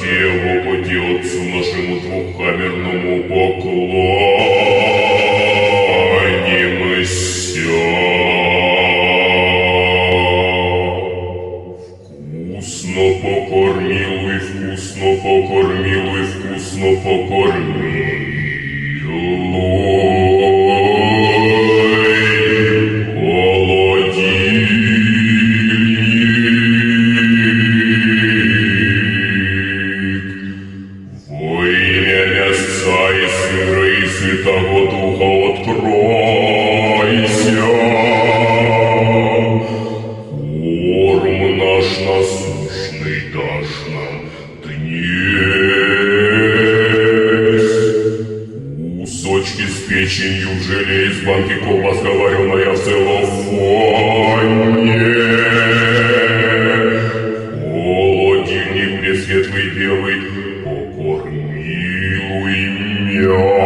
Отдайте его поди отцу нашему двухкамерному поклонимся. Вкусно покормил и вкусно покормил и вкусно покормил. Святого Духа откройся, корм наш насущный дашь нам днесь, кусочки с печенью в желе из банки, колбаска вареная в целлофане, холодильник пресветлый белый, покормилуй меня.